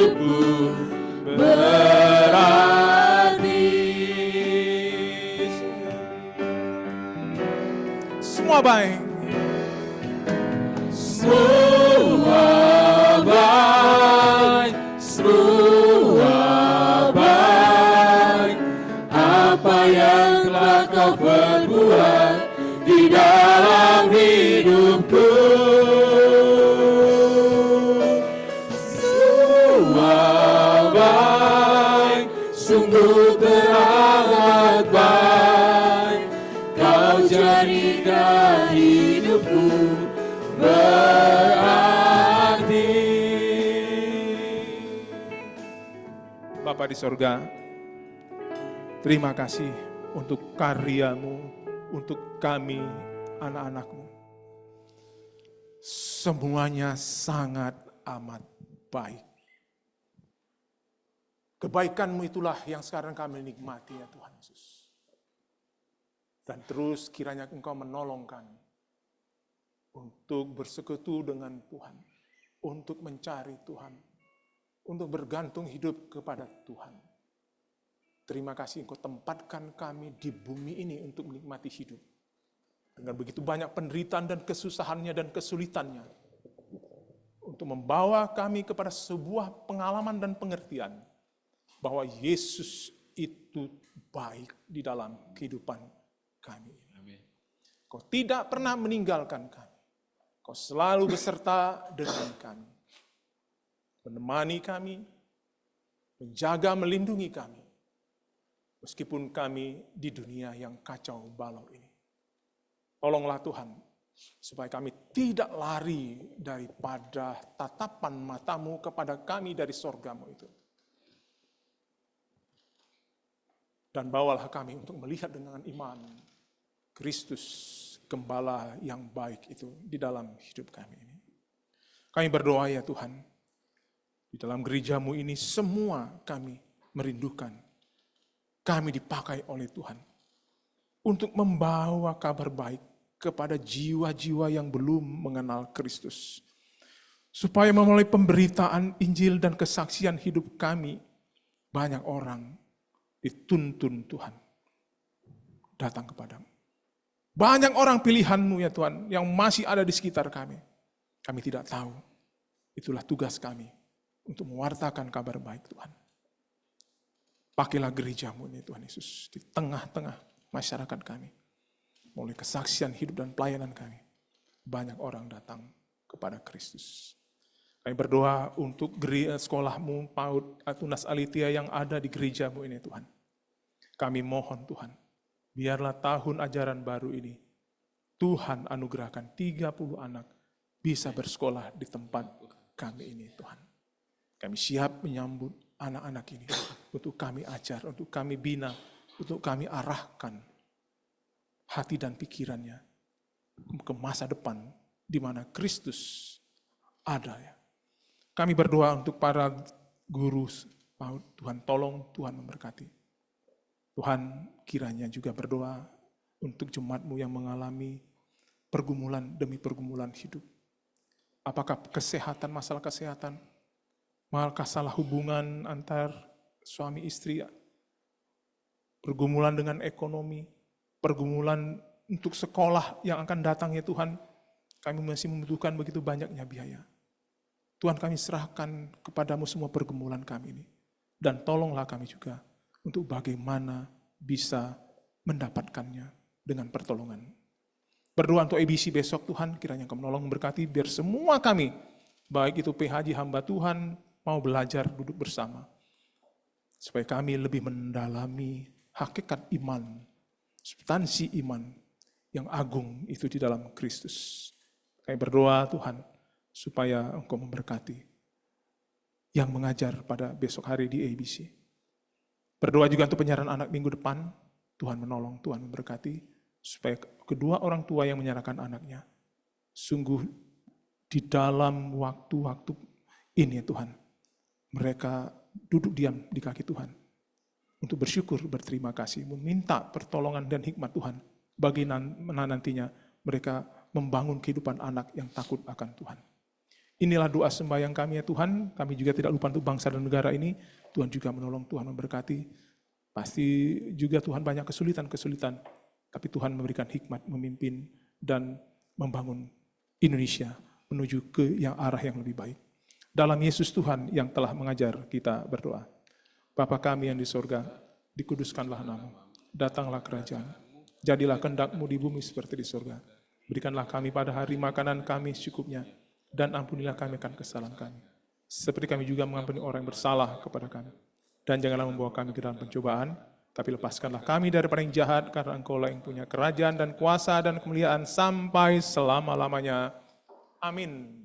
[SPEAKER 2] hidupku berarti.
[SPEAKER 1] Semua baik.
[SPEAKER 2] Semua baik, semua baik. Apa yang telah kau perbuat di dalam hidupku. Semua baik, sungguh teramat baik. Kau jadikan hidupku berarti.
[SPEAKER 1] Bapa di sorga, terima kasih untuk karya-Mu, untuk kami anak-anak-Mu. Semuanya sangat amat baik. Kebaikan-Mu itulah yang sekarang kami nikmati ya Tuhan Yesus. Dan terus kiranya Engkau menolong kami untuk bersekutu dengan Tuhan, untuk mencari Tuhan, untuk bergantung hidup kepada Tuhan. Terima kasih Engkau tempatkan kami di bumi ini untuk menikmati hidup. Dengan begitu banyak penderitaan dan kesusahannya dan kesulitannya. Untuk membawa kami kepada sebuah pengalaman dan pengertian bahwa Yesus itu baik di dalam kehidupan kami. Kau tidak pernah meninggalkan kami. Kau selalu beserta dengan kami. Menemani kami, menjaga, melindungi kami. Meskipun kami di dunia yang kacau balau ini. Tolonglah Tuhan, supaya kami tidak lari daripada tatapan mata-Mu kepada kami dari sorga-Mu itu. Dan bawalah kami untuk melihat dengan iman Kristus, Gembala yang baik itu di dalam hidup kami ini. Kami berdoa ya Tuhan, di dalam gereja-Mu ini semua kami merindukan, kami dipakai oleh Tuhan untuk membawa kabar baik kepada jiwa-jiwa yang belum mengenal Kristus. Supaya melalui pemberitaan Injil dan kesaksian hidup kami, banyak orang dituntun Tuhan datang kepadamu. Banyak orang pilihan-Mu ya Tuhan yang masih ada di sekitar kami. Kami tidak tahu. Itulah tugas kami untuk mewartakan kabar baik Tuhan. Pakailah gereja-Mu ini Tuhan Yesus di tengah-tengah masyarakat kami. Melalui kesaksian hidup dan pelayanan kami. Banyak orang datang kepada Kristus. Kami berdoa untuk sekolah-Mu, PAUD, Tunas Alitia yang ada di gereja-Mu ini Tuhan. Kami mohon Tuhan, biarlah tahun ajaran baru ini, Tuhan anugerahkan 30 anak bisa bersekolah di tempat kami ini Tuhan. Kami siap menyambut anak-anak ini untuk kami ajar, untuk kami bina, untuk kami arahkan hati dan pikirannya ke masa depan di mana Kristus ada ya. Kami berdoa untuk para guru PAUD, Tuhan tolong, Tuhan memberkati. Tuhan kiranya juga berdoa untuk jemaat-Mu yang mengalami pergumulan demi pergumulan hidup. Apakah kesehatan, masalah kesehatan, masalah hubungan antar suami istri, pergumulan dengan ekonomi, pergumulan untuk sekolah yang akan datang ya Tuhan, kami masih membutuhkan begitu banyaknya biaya. Tuhan kami serahkan kepadamu semua pergumulan kami ini. Dan tolonglah kami juga untuk bagaimana bisa mendapatkannya dengan pertolongan. Berdoa untuk ABC besok Tuhan, kiranya Engkau menolong memberkati biar semua kami, baik itu PHJ hamba Tuhan, mau belajar duduk bersama. Supaya kami lebih mendalami hakikat iman, substansi iman yang agung itu di dalam Kristus. Kami berdoa Tuhan, supaya Engkau memberkati yang mengajar pada besok hari di ABC. Berdoa juga untuk penyiaran anak minggu depan, Tuhan menolong, Tuhan memberkati, supaya kedua orang tua yang menyerahkan anaknya, sungguh di dalam waktu-waktu ini Tuhan, mereka duduk diam di kaki Tuhan, untuk bersyukur, berterima kasih, meminta pertolongan dan hikmat Tuhan, bagi nantinya mereka membangun kehidupan anak yang takut akan Tuhan. Inilah doa sembahyang kami ya Tuhan, kami juga tidak lupa untuk bangsa dan negara ini, Tuhan juga menolong, Tuhan memberkati. Pasti juga Tuhan banyak kesulitan-kesulitan, tapi Tuhan memberikan hikmat memimpin dan membangun Indonesia menuju ke arah yang lebih baik. Dalam Yesus Tuhan yang telah mengajar kita berdoa. Bapa kami yang di sorga, dikuduskanlah namamu, datanglah kerajaan, jadilah kehendak-mu di bumi seperti di sorga. Berikanlah kami pada hari makanan kami secukupnya, dan ampunilah kami akan kesalahan kami. Seperti kami juga mengampuni orang yang bersalah kepada kami. Dan janganlah membawa kami ke dalam pencobaan, tapi lepaskanlah kami daripada yang jahat, karena Engkau-lah yang punya kerajaan dan kuasa dan kemuliaan sampai selama-lamanya. Amin.